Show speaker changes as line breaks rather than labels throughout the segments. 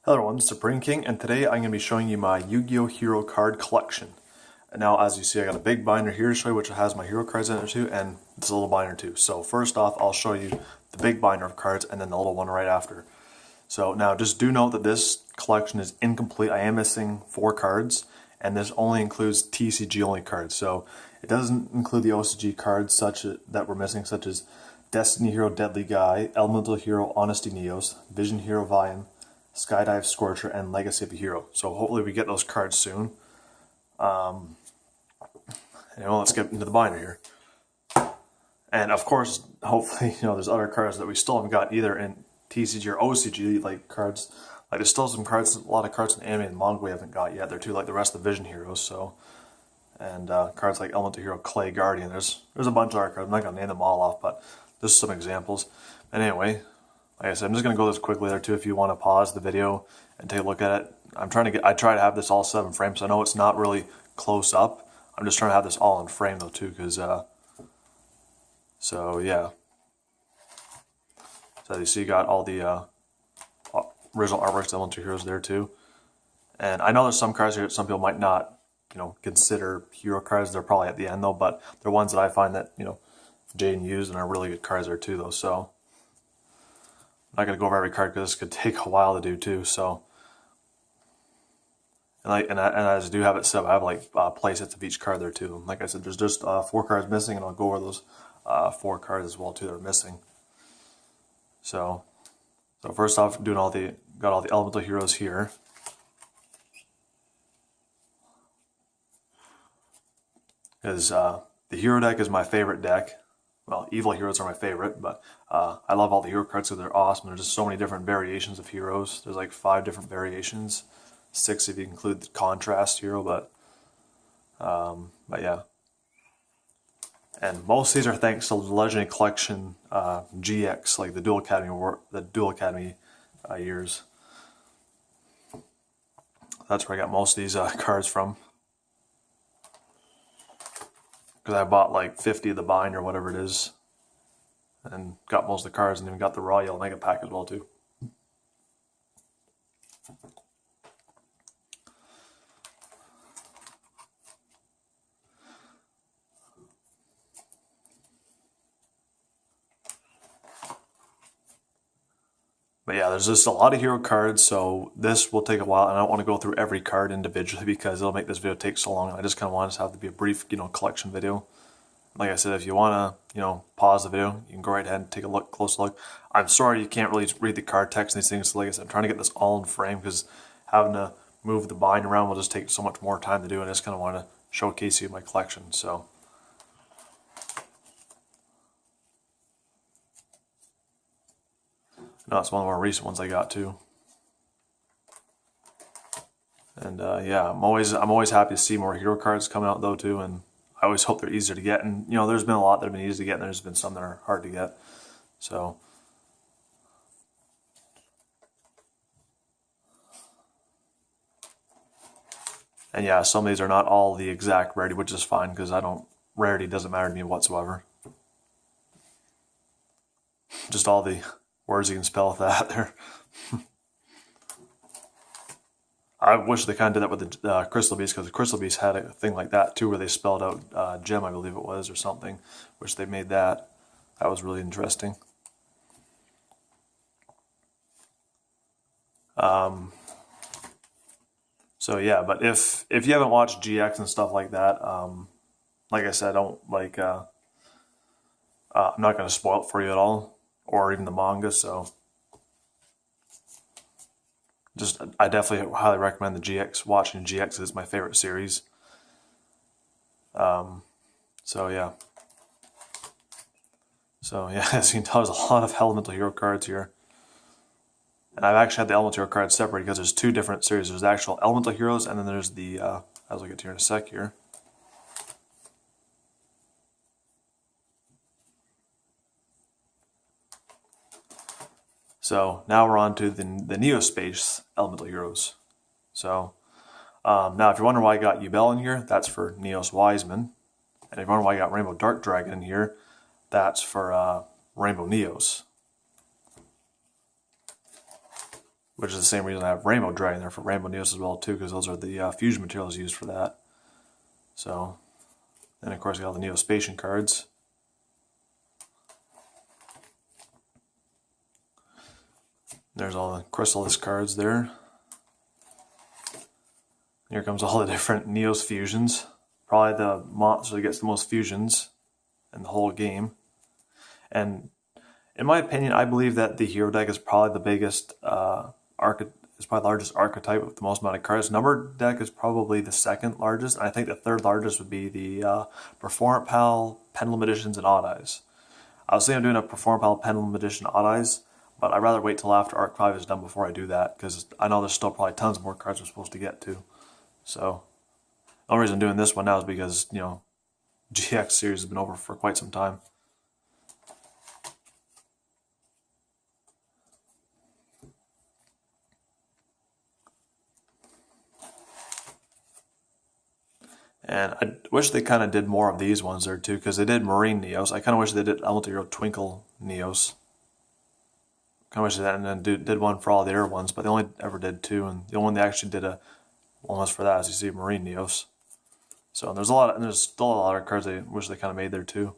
Hello everyone, Supreme King, and today I'm going to be showing you my Yu-Gi-Oh! Hero card collection. And now, as you see, I got a big binder here to show you, which has my hero cards in it too, and this little binder too. So first off, I'll show you the big binder of cards, and then the little one right after. So now, just do note that this collection is incomplete. I am missing 4 cards, and this only includes TCG only cards. So it doesn't include the OCG cards that we're missing, such as Destiny Hero Deadly Guy, Elemental Hero Honesty Neos, Vision Hero Vian, Skydive Scorcher, and Legacy of a Hero. So hopefully we get those cards soon. Let's get into the binder here. And of course, hopefully, there's other cards that we still haven't got either in TCG or OCG, like cards. Like there's still some cards, a lot of cards in anime and manga we haven't got yet. They're too like the rest of the Vision Heroes. So, and cards like Elemental Hero Clay Guardian. There's a bunch of other cards. I'm not gonna name them all off, but this is some examples. And anyway, like I said, I'm just going to go this quickly there too if you want to pause the video and take a look at it. I try to have this all 7 frames. So I know it's not really close up. I'm just trying to have this all in frame though too, because so yeah. So you see you got all the original artworks, Elemental Heroes there too. And I know there's some cards here that some people might not, consider hero cards. They're probably at the end though, but they're ones that I find that, Jaden used and are really good cards there too though, so. I'm not going to go over every card because this could take a while to do too. So, and as I do have it set up, I have like play sets of each card there too. Like I said, there's just 4 cards missing, and I'll go over those 4 cards as well too that are missing. So first off, got all the Elemental Heroes here. Because the Hero deck is my favorite deck. Well, Evil Heroes are my favorite, but I love all the hero cards because they're awesome. There's just so many different variations of heroes. There's like 5 different variations, 6 if you include the Contrast Hero, but yeah. And most of these are thanks to the Legendary Collection GX, like the Dual Academy years. That's where I got most of these cards from. Because I bought like 50 of the bind or whatever it is, and got most of the cards, and even got the Raw Yellow Mega Pack as well too. But yeah, there's just a lot of hero cards, so this will take a while, and I don't want to go through every card individually because it'll make this video take so long. I just kind of want it to have to be a brief, collection video. Like I said, if you want to, pause the video, you can go right ahead and take a close look. I'm sorry you can't really read the card text and these things. So like I said, I'm trying to get this all in frame because having to move the bind around will just take so much more time to do, and I just kind of want to showcase you my collection. So. No, it's one of the more recent ones I got too. And yeah, I'm always happy to see more hero cards coming out though too, and I always hope they're easier to get. And there's been a lot that have been easy to get, and there's been some that are hard to get. So. And yeah, some of these are not all the exact rarity, which is fine because rarity doesn't matter to me whatsoever. Just all the words you can spell with that there. I wish they kind of did that with the Crystal Beast, because the Crystal Beast had a thing like that too, where they spelled out gem, I believe it was, or something. Wish they made that. That was really interesting. So yeah, but if you haven't watched GX and stuff like that, like I said, I'm not going to spoil it for you at all, or even the manga. So I definitely highly recommend the GX. Watching GX is my favorite series. So yeah, as you can tell, there's a lot of Elemental Hero cards here. And I've actually had the Elemental Hero cards separated because there's 2 different series. There's the actual Elemental Heroes, and then there's the, as I'll get to here in a sec here. So now we're on to the Neospace Elemental Heroes. So now if you're wondering why I got Yubel in here, that's for Neos Wiseman. And if you're wondering why I got Rainbow Dark Dragon in here, that's for Rainbow Neos. which is the same reason I have Rainbow Dragon there for Rainbow Neos as well too, because those are the fusion materials used for that. So, and of course we got the Neospatian cards. There's all the Chrysalis cards there. Here comes all the different Neos fusions. Probably the monster that gets the most fusions in the whole game. And in my opinion, I believe that the hero deck is probably the biggest is probably the largest archetype with the most amount of cards. Numbered deck is probably the second largest. And I think the third largest would be the Performant Pal, Pendulum Editions, and Odd Eyes. I was thinking of doing a Performant Pal, Pendulum Edition, Odd Eyes, but I'd rather wait till after Arc 5 is done before I do that, because I know there's still probably tons more cards we're supposed to get to. So, the only reason I'm doing this one now is because, you know, GX series has been over for quite some time. And I wish they kind of did more of these ones there too, because they did Marine Neos. I kind of wish they did Elemental Hero Twinkle Neos. Kind of wish they did, and then did one for all the other ones, but they only ever did two, and the only one they actually did one was for that, as you see, Marine Neos. So there's still a lot of cards I wish they kind of made there too.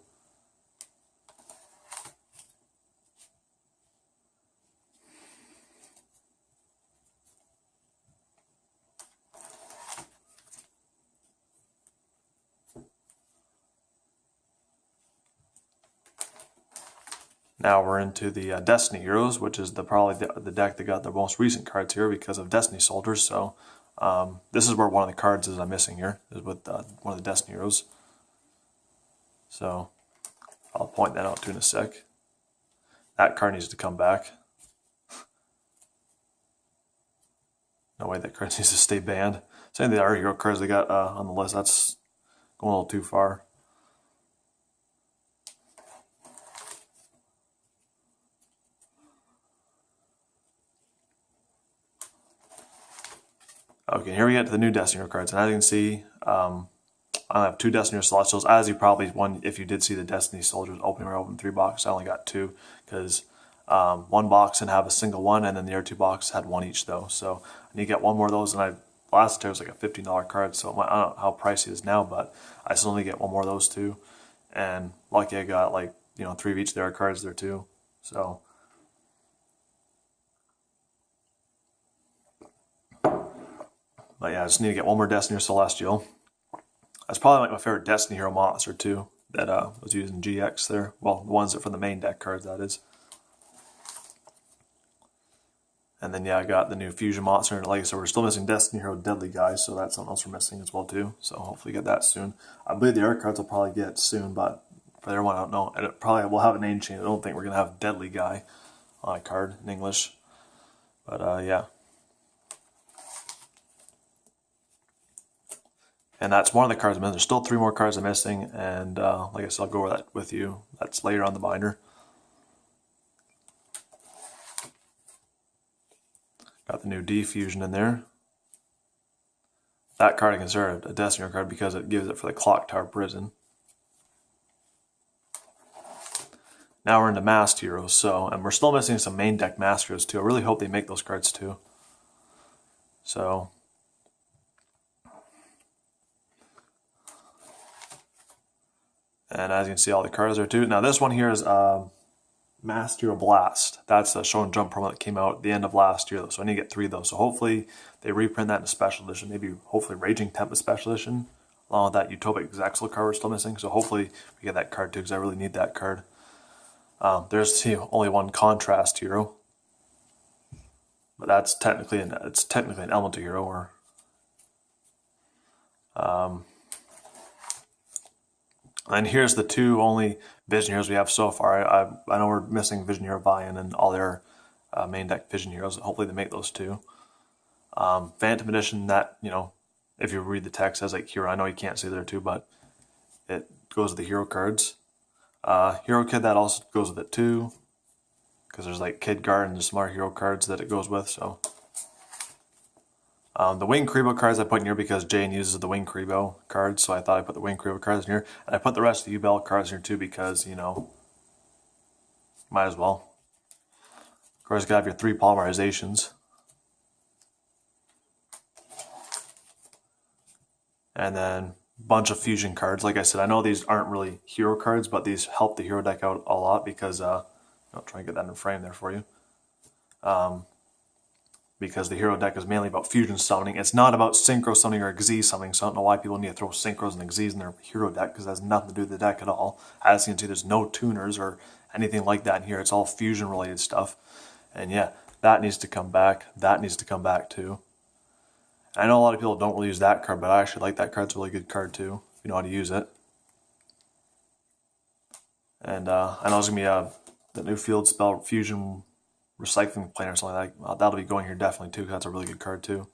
Now we're into the Destiny Heroes, which is probably the deck that got the most recent cards here because of Destiny Soldiers. So this is where one of the cards is I'm missing here, is with one of the Destiny Heroes. So I'll point that out to in a sec. That card needs to come back. No way that card needs to stay banned. Same with the other hero cards they got on the list. That's going a little too far. Okay, here we get to the new Destiny Hero cards, and as you can see, I have two Destiny Hero Celestials. As you probably if you did see the Destiny Soldiers opening, or open 3 boxes, I only got 2 because one box didn't have a single one, and then the other 2 boxes had 1 each though. So I need to get one more of those, and last year was like a $15 card, so I don't know how pricey it is now, but I still need to get one more of those too. And lucky I got 3 of each of their cards there too. So. But yeah, I just need to get one more Destiny Hero Celestial. That's probably my favorite Destiny Hero monster too, that was using GX there. Well, the ones that for the main deck cards, that is. And then yeah, I got the new Fusion monster, and like I said, we're still missing Destiny Hero Deadly Guys, so that's something else we're missing as well too. So hopefully get that soon. I believe the other cards will probably get soon, but for the other one, I don't know. And it probably will have a name change. I don't think we're gonna have Deadly Guy on a card in English. But yeah. And that's one of the cards I'm missing. There's still 3 more cards I'm missing, and like I said, I'll go over that with you. That's later on the binder. Got the new D Fusion in there. That card I consider a Destiny card because it gives it for the Clock Tower Prison. Now we're into Masked Heroes, and we're still missing some main deck Masked Heroes too. I really hope they make those cards too. So. And as you can see, all the cards are too. Now this one here is Masked Hero Blast. That's a Show and Jump promo that came out at the end of last year, though. So I need to get 3 of those. So hopefully they reprint that in a special edition. Maybe hopefully Raging Tempest special edition, along with that Utopic Zexal card we're still missing. So hopefully we get that card too, because I really need that card. There's only one Contrast Hero, but that's technically an Elemental Hero, or and here's the 2 only Vision Heroes we have so far. I know we're missing Vision Hero Vian and all their main deck Vision Heroes. Hopefully they make those 2. Phantom Edition, that, if you read the text, says like hero. I know you can't see there too, but it goes with the hero cards. Hero Kid, that also goes with it too, because there's like Kid Guard and there's some other hero cards that it goes with. So the Wing Kribo cards I put in here because Jane uses the Wing Kribo cards, so I thought I'd put the Wing Kribo cards in here. And I put the rest of the Yubel cards in here too because, might as well. Of course, you gotta have your 3 polymerizations. And then a bunch of fusion cards. Like I said, I know these aren't really hero cards, but these help the hero deck out a lot because I'll try and get that in frame there for you. Because the hero deck is mainly about fusion summoning. It's not about synchro summoning or Xyz summoning, so I don't know why people need to throw synchros and Xyz in their hero deck, because that has nothing to do with the deck at all. As you can see, there's no tuners or anything like that in here. It's all fusion related stuff. And yeah, that needs to come back. That needs to come back too. I know a lot of people don't really use that card, but I actually like that card. It's a really good card too, if you know how to use it. And I know there's going to be the new field spell fusion recycling plane or something like that. That'll be going here definitely too, because that's a really good card too.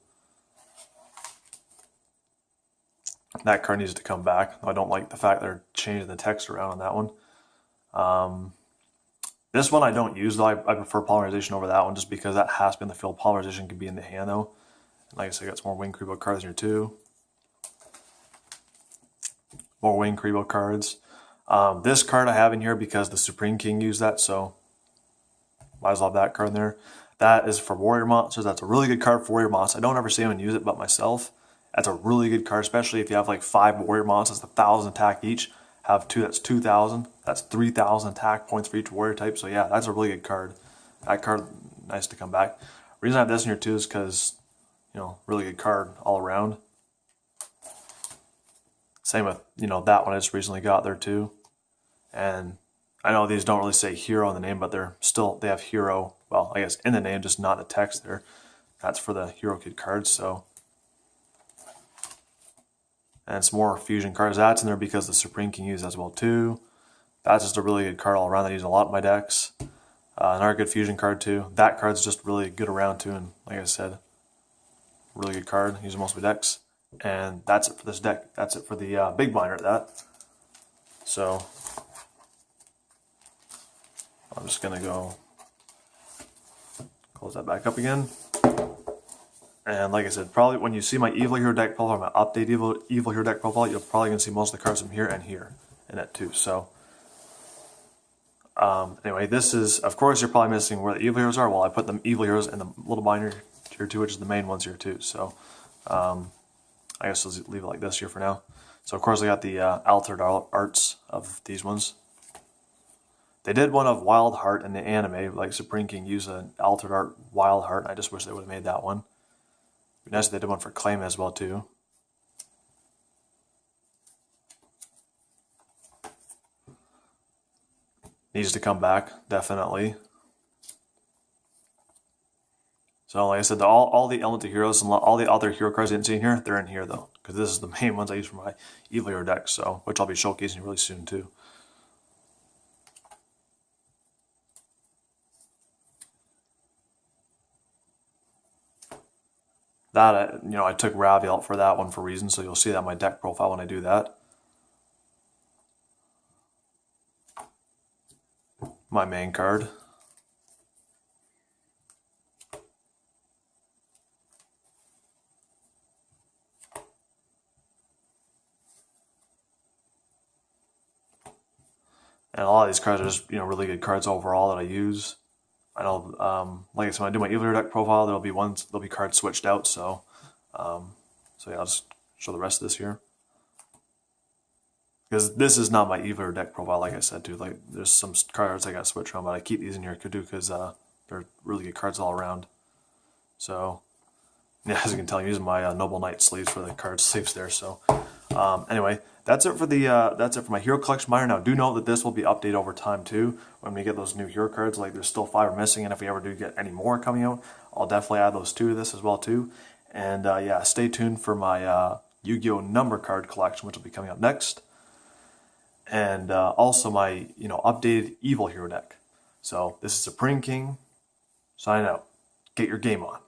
That card needs to come back. I don't like the fact they're changing the text around on that one. This one I don't use though. I prefer polymerization over that one, just because that has to be in the field. Polymerization can be in the hand though. And like I said, I got some more Wing Kuriboh cards here too. More Wing Kuriboh cards. This card I have in here because the Supreme King used that, so might as well have that card in there. That is for warrior monsters. That's a really good card for warrior monsters. I don't ever see anyone use it but myself. That's a really good card, especially if you have like 5 warrior monsters, 1,000 attack each. Have 2, that's 2,000. That's 3,000 attack points for each warrior type. So yeah, that's a really good card. That card, nice to come back. Reason I have this in here too is because, you know, really good card all around. Same with, you know, that one I just recently got there too. And I know these don't really say hero in the name, but they have hero, well, I guess in the name, just not the text there. That's for the hero kid cards, so. And some more fusion cards. That's in there because the Supreme King used as well too. That's just a really good card all around that I use a lot in my decks. Another good fusion card too. That card's just really good around too, and like I said, really good card. I use in most of my decks. And that's it for this deck. That's it for the big binder at that. So I'm just gonna go close that back up again. And like I said, probably when you see my Evil Hero deck profile, my update Evil Hero deck profile, you're probably gonna see most of the cards from here and here in it too. So anyway, this is, of course, you're probably missing where the Evil Heroes are. Well, I put the Evil Heroes in the little binder here too, which is the main ones here too. So I guess I'll leave it like this here for now. So of course I got the altered arts of these ones. They did one of Wild Heart in the anime, like Supreme King used an altered art Wild Heart. I just wish they would have made that one. It'd be nice if they did one for Claim as well too. Needs to come back, definitely. So like I said, all the Elemental Heroes and all the other hero cards you didn't see in here, they're in here though. Because this is the main ones I use for my Evil Hero deck, so which I'll be showcasing really soon too. That, you know, I took Ravi out for that one for reasons, so you'll see that in my deck profile when I do that. My main card. And a lot of these cards are just, you know, really good cards overall that I use. I know, like I said, when I do my Evil Hero deck profile, there'll be cards switched out. So, so yeah, I'll just show the rest of this here. Because this is not my Evil Hero deck profile, like I said too. Like, there's some cards I got switched around, but I keep these in here too because they're really good cards all around. So, yeah, as you can tell, I'm using my Noble Knight sleeves for the card sleeves there. So, anyway, that's it for my hero collection binder. Now, do note that this will be updated over time too. When we get those new hero cards, like there's still 5 missing, and if we ever do get any more coming out, I'll definitely add those to this as well too. And yeah, stay tuned for my Yu-Gi-Oh number card collection, which will be coming up next, and also my updated Evil Hero deck. So this is Supreme King signing out. Get your game on.